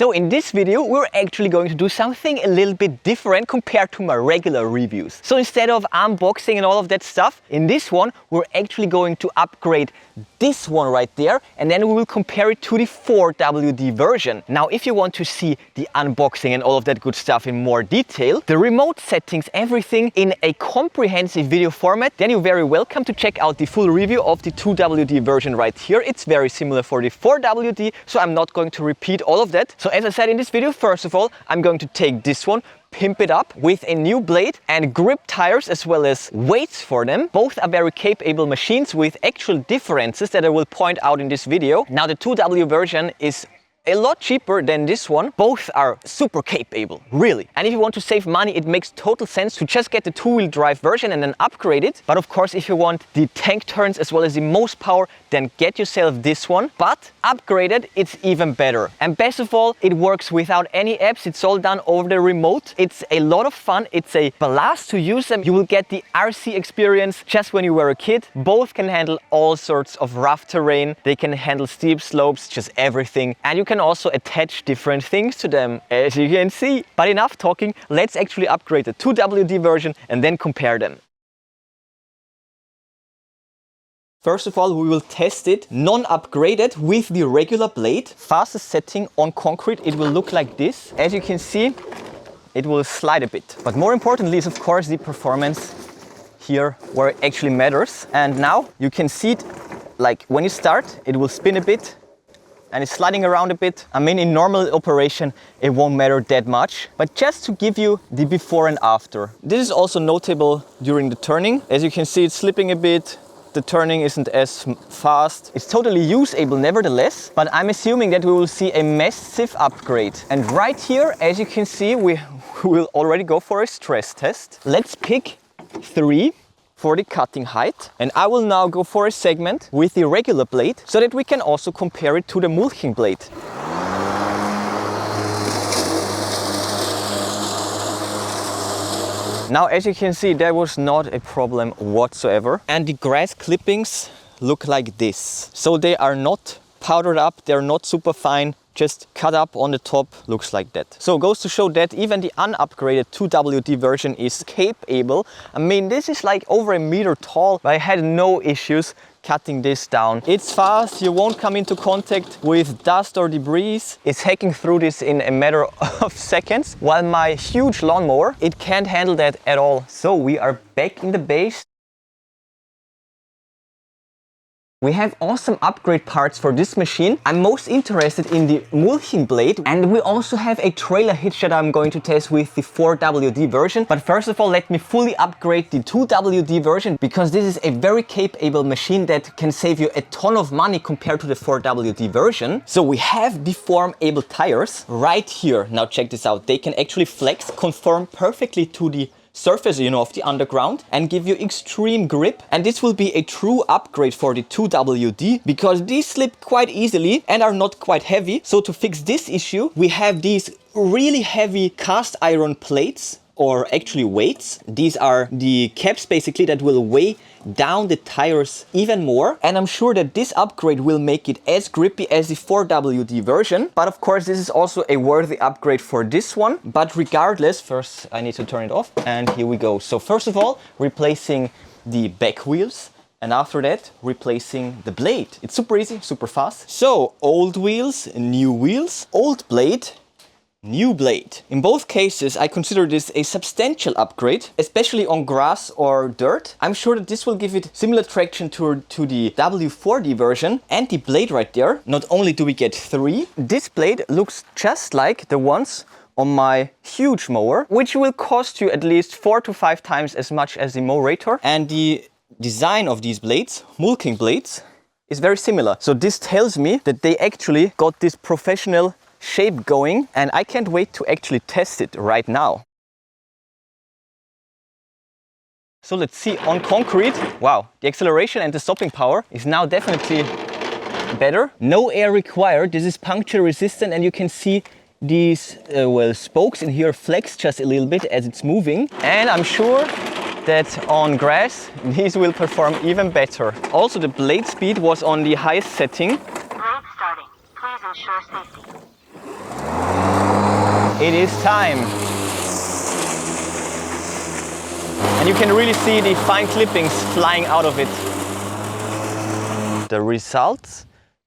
So in this video, we're actually going to do something a little bit different compared to my regular reviews. So instead of unboxing and all of that stuff, in this one, we're actually going to upgrade this one right there, and then we will compare it to the 4WD version. Now, if you want to see the unboxing and all of that good stuff in more detail, the remote settings, everything in a comprehensive video format, then you're very welcome to check out the full review of the 2WD version right here. It's very similar for the 4WD, so I'm not going to repeat all of that. So as I said in this video, first of all, I'm going to take this one, pimp it up with a new blade and grip tires as well as weights for them. Both are very capable machines with actual differences that I will point out in this video. Now the 2W version is a lot cheaper than this one. Both are super capable, really. And if you want to save money, it makes total sense to just get the two-wheel drive version and then upgrade it. But of course, if you want the tank turns as well as the most power, then get yourself this one. But upgraded, it's even better. And best of all, it works without any apps. It's all done over the remote. It's a lot of fun. It's a blast to use them. You will get the RC experience just when you were a kid. Both can handle all sorts of rough terrain. They can handle steep slopes, just everything. And you can also attach different things to them, as you can see. But enough talking, let's actually upgrade the 2WD version and then compare them. First of all, we will test it non-upgraded with the regular blade. Fastest setting on concrete, it will look like this. As you can see, it will slide a bit. But more importantly is, of course, the performance here where it actually matters. And now you can see it, like when you start, it will spin a bit and it's sliding around a bit. I mean, in normal operation, it won't matter that much, but just to give you the before and after. This is also notable during the turning. As you can see, it's slipping a bit. The turning isn't as fast. It's totally usable nevertheless, but I'm assuming that we will see a massive upgrade. And right here, as you can see, we will already go for a stress test. Let's pick 3 for the cutting height. And I will now go for a segment with the regular blade so that we can also compare it to the mulching blade. Now, as you can see, there was not a problem whatsoever. And the grass clippings look like this. So they are not powdered up, they're not super fine, just cut up on the top, looks like that. So it goes to show that even the unupgraded 2WD version is capable. I mean, this is like over 1 meter tall, but I had no issues cutting this down. It's fast, you won't come into contact with dust or debris. It's hacking through this in a matter of seconds, while my huge lawnmower, it can't handle that at all. So we are back in the base. We have awesome upgrade parts for this machine. I'm most interested in the mulching blade, and we also have a trailer hitch that I'm going to test with the 4WD version. But first of all, let me fully upgrade the 2WD version, because this is a very capable machine that can save you a ton of money compared to the 4WD version. So we have deform-able tires right here. Now check this out. They can actually flex, conform perfectly to the surface, of the underground and give you extreme grip. And this will be a true upgrade for the 2WD because these slip quite easily and are not quite heavy. So to fix this issue, we have these really heavy cast iron plates, or actually weights. These are the caps basically that will weigh down the tires even more. And I'm sure that this upgrade will make it as grippy as the 4WD version. But of course, this is also a worthy upgrade for this one. But regardless, first I need to turn it off. And here we go. So first of all, replacing the back wheels. And after that, replacing the blade. It's super easy, super fast. So old wheels, new wheels, old blade, new blade. In both cases, I consider this a substantial upgrade, especially on grass or dirt. I'm sure that this will give it similar traction to the W4D version. And the blade right there, not only do we get 3, this blade looks just like the ones on my huge mower, which will cost you at least 4 to 5 times as much as the Mowrator. And the design of these blades, mulching blades, is very similar. So this tells me that they actually got this professional shape going, and I can't wait to actually test it right now. So let's see on concrete. Wow, the acceleration and the stopping power is now definitely better. No air required. This is puncture resistant, and you can see these spokes in here flex just a little bit as it's moving. And I'm sure that on grass these will perform even better. Also, the blade speed was on the highest setting. Blade starting. Please ensure safety. It is time. And you can really see the fine clippings flying out of it. The results,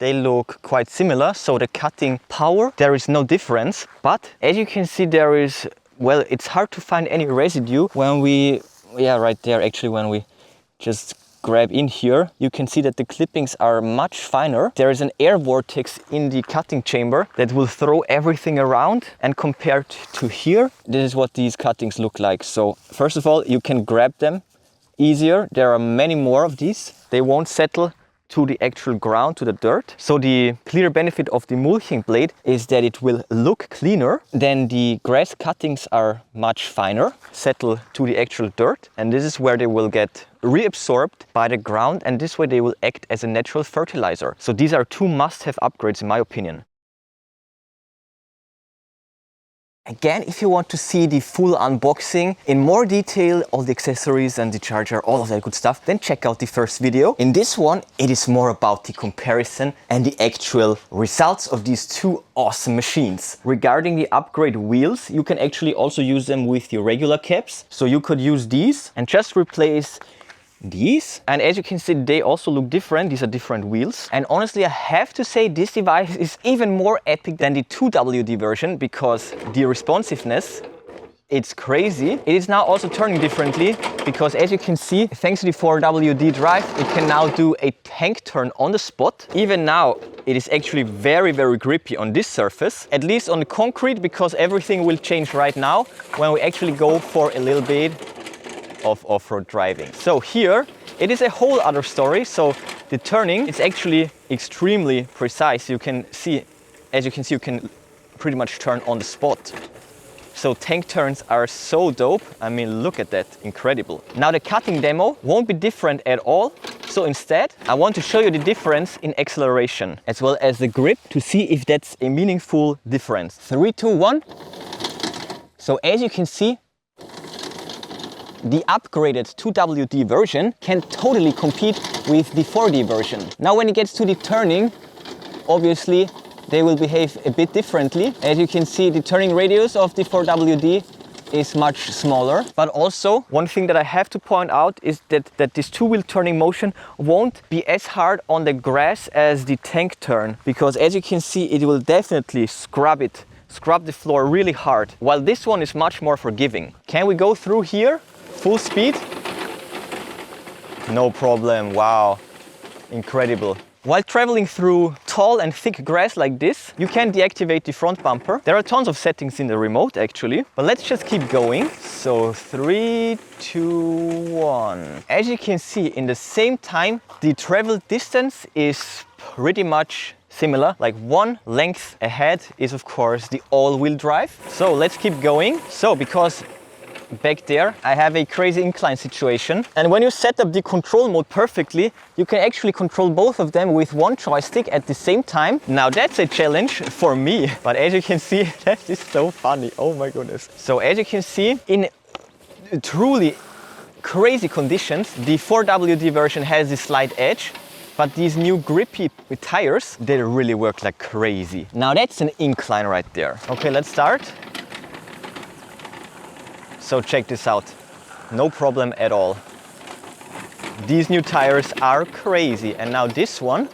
they look quite similar. So the cutting power, there is no difference. But as you can see, there is, well, it's hard to find any residue when we, yeah, right there, actually, when we just grab in here, you can see that the clippings are much finer. There is an air vortex in the cutting chamber that will throw everything around, and compared to here, this is what these cuttings look like. So first of all, you can grab them easier. There are many more of these. They won't settle to the actual ground, to the dirt. So the clear benefit of the mulching blade is that it will look cleaner. Then the grass cuttings are much finer, settle to the actual dirt, and this is where they will get reabsorbed by the ground, and this way they will act as a natural fertilizer. So these are two must-have upgrades in my opinion. Again, if you want to see the full unboxing in more detail, all the accessories and the charger, all of that good stuff, then check out the first video. In this one, it is more about the comparison and the actual results of these two awesome machines. Regarding the upgrade wheels, you can actually also use them with your regular caps. So you could use these and just replace these, and as you can see, they also look different. These are different wheels, and honestly I have to say this device is even more epic than the 2WD version because the responsiveness, it's crazy. It is now also turning differently because as you can see, thanks to the 4WD drive, it can now do a tank turn on the spot. Even now it is actually very grippy on this surface, at least on the concrete, because everything will change right now when we actually go for a little bit of off-road driving. So here it is a whole other story. So the turning is actually extremely precise. You can see, as you can see, you can pretty much turn on the spot. So tank turns are so dope. I mean, look at that, incredible. Now the cutting demo won't be different at all. So instead, I want to show you the difference in acceleration as well as the grip to see if that's a meaningful difference. 3, 2, 1. So as you can see, the upgraded 2WD version can totally compete with the 4D version. Now when it gets to the turning, obviously they will behave a bit differently. As you can see, the turning radius of the 4WD is much smaller. But also, one thing that I have to point out is that this two-wheel turning motion won't be as hard on the grass as the tank turn, because as you can see, it will definitely scrub the floor really hard, while this one is much more forgiving. Can we go through here? Full speed? No problem. Wow, incredible. While traveling through tall and thick grass like this, you can deactivate the front bumper. There are tons of settings in the remote actually, but let's just keep going. So 3, 2, 1. As you can see, in the same time, the travel distance is pretty much similar. Like one length ahead is of course the all-wheel drive. So let's keep going. So because back there I have a crazy incline situation, and when you set up the control mode perfectly, you can actually control both of them with one joystick at the same time. Now that's a challenge for me, but as you can see, that is so funny. Oh my goodness. So as you can see, in truly crazy conditions, the 4WD version has a slight edge, but these new grippy tires, they really work like crazy. Now that's an incline right there. Okay, let's start. So check this out, no problem at all. These new tires are crazy. And now this one,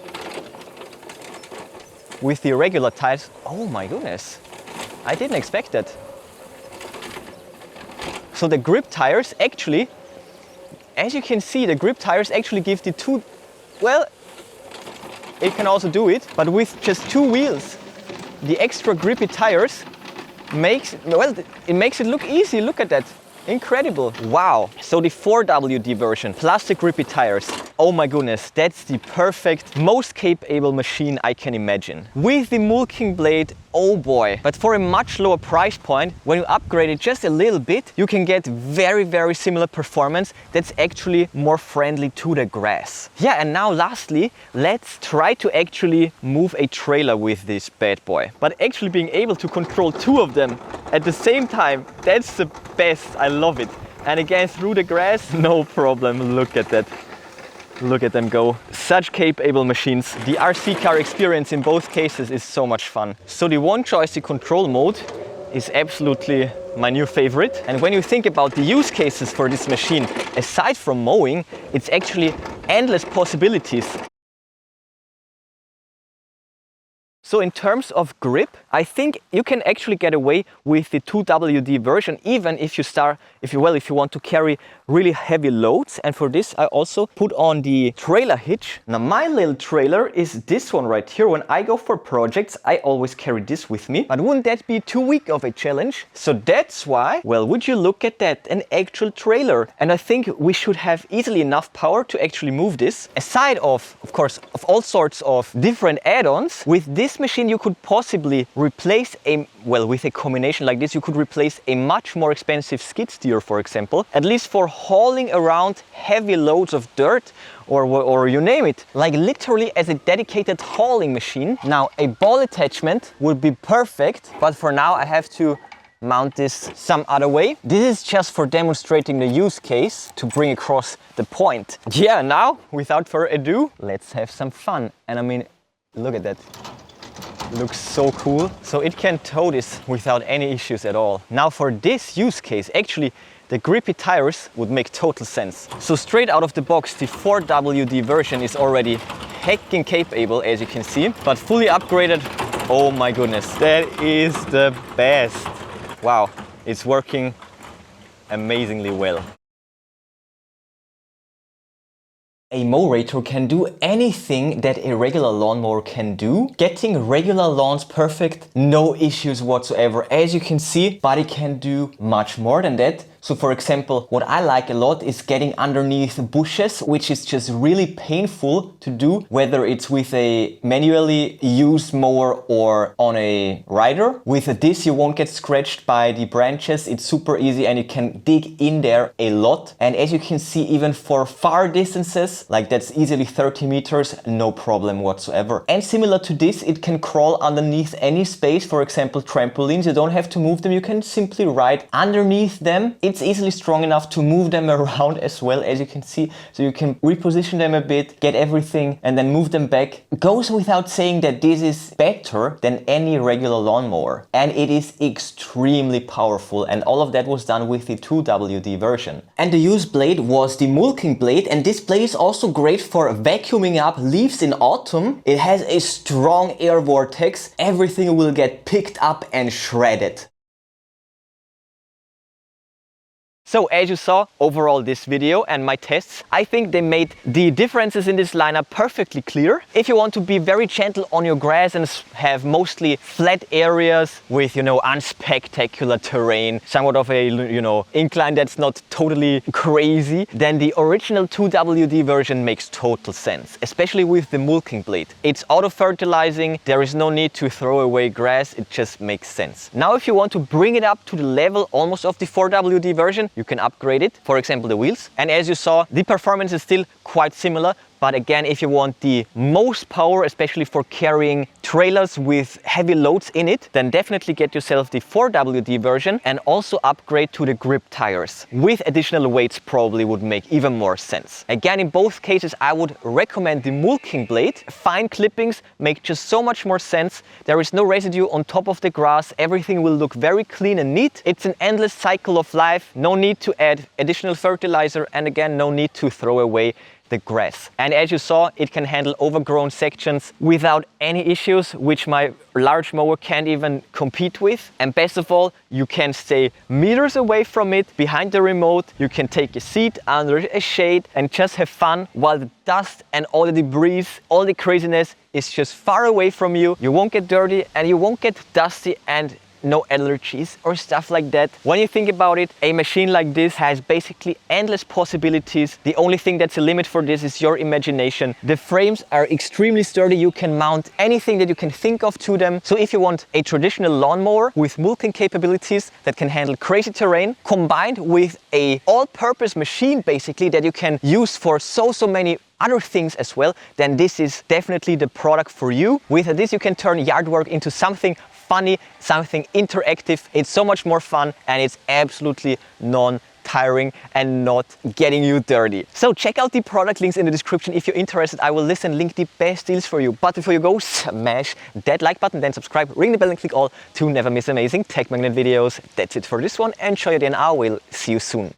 with the regular tires, oh my goodness, I didn't expect that. So the grip tires actually, as you can see, the grip tires actually give the two, well, it can also do it, but with just two wheels, the extra grippy tires makes it look easy. Look at that. Incredible. Wow. So the 4WD version, plastic grippy tires. Oh my goodness, that's the perfect, most capable machine I can imagine. With the mulching blade, oh boy. But for a much lower price point, when you upgrade it just a little bit, you can get very similar performance that's actually more friendly to the grass. Yeah, and now lastly, let's try to actually move a trailer with this bad boy. But actually being able to control two of them at the same time, that's the best. I love it. And again, through the grass, no problem. Look at that. Look at them go. Such capable machines. The RC car experience in both cases is so much fun. So the one joystick control mode is absolutely my new favorite. And when you think about the use cases for this machine, aside from mowing, it's actually endless possibilities. So in terms of grip, I think you can actually get away with the 2WD version, even if you want to carry really heavy loads. And for this, I also put on the trailer hitch. Now my little trailer is this one right here. When I go for projects, I always carry this with me. But wouldn't that be too weak of a challenge? So that's why, well, would you look at that, an actual trailer. And I think we should have easily enough power to actually move this. Aside of course, of all sorts of different add-ons, with this machine you could possibly replace with a combination like this, you could replace a much more expensive skid steer, for example, at least for hauling around heavy loads of dirt or you name it, like literally as a dedicated hauling machine. Now a ball attachment would be perfect, but for now I have to mount this some other way. This is just for demonstrating the use case to bring across the point. Yeah, now without further ado, let's have some fun. And I mean, look at that. Looks so cool. So it can tow this without any issues at all. Now for this use case, actually the grippy tires would make total sense. So straight out of the box, the 4WD version is already heckin' capable, as you can see, but fully upgraded, oh my goodness, that is the best. Wow, it's working amazingly well. A Mowrator can do anything that a regular lawnmower can do. Getting regular lawns perfect, no issues whatsoever, as you can see, but it can do much more than that. So for example, what I like a lot is getting underneath bushes, which is just really painful to do, whether it's with a manually used mower or on a rider. With this, you won't get scratched by the branches. It's super easy and you can dig in there a lot. And as you can see, even for far distances, like that's easily 30 meters, no problem whatsoever. And similar to this, it can crawl underneath any space, for example, trampolines. You don't have to move them. You can simply ride underneath them. It's easily strong enough to move them around as well, as you can see. So you can reposition them a bit, get everything and then move them back. It goes without saying that this is better than any regular lawnmower. And it is extremely powerful. And all of that was done with the 2WD version. And the used blade was the mulching blade. And this blade is also great for vacuuming up leaves in autumn. It has a strong air vortex. Everything will get picked up and shredded. So as you saw, overall this video and my tests, I think they made the differences in this lineup perfectly clear. If you want to be very gentle on your grass and have mostly flat areas with, unspectacular terrain, somewhat of a, incline that's not totally crazy, then the original 2WD version makes total sense, especially with the mulching blade. It's auto-fertilizing, there is no need to throw away grass, it just makes sense. Now if you want to bring it up to the level almost of the 4WD version, you can upgrade it, for example the wheels. And as you saw, the performance is still quite similar. But again, if you want the most power, especially for carrying trailers with heavy loads in it, then definitely get yourself the 4WD version and also upgrade to the grip tires. With additional weights probably would make even more sense. Again, in both cases, I would recommend the mulching blade. Fine clippings make just so much more sense. There is no residue on top of the grass. Everything will look very clean and neat. It's an endless cycle of life. No need to add additional fertilizer, and again, no need to throw away the grass. And as you saw, it can handle overgrown sections without any issues, which my large mower can't even compete with. And best of all, you can stay meters away from it, behind the remote. You can take a seat under a shade and just have fun while the dust and all the debris, all the craziness is just far away from you. You won't get dirty and you won't get dusty and no allergies or stuff like that. When you think about it, a machine like this has basically endless possibilities. The only thing that's a limit for this is your imagination. The frames are extremely sturdy. You can mount anything that you can think of to them. So if you want a traditional lawnmower with mulching capabilities that can handle crazy terrain, combined with a all-purpose machine basically that you can use for so many other things as well, then this is definitely the product for you. With this you can turn yard work into something funny, something interactive. It's so much more fun and it's absolutely non tiring and not getting you dirty. So check out the product links in the description if you're interested. I will list and link the best deals for you. But before you go, smash that like button, then subscribe, ring the bell and click all to never miss amazing tech magnet videos. That's it for this one. Enjoy it and I will see you soon.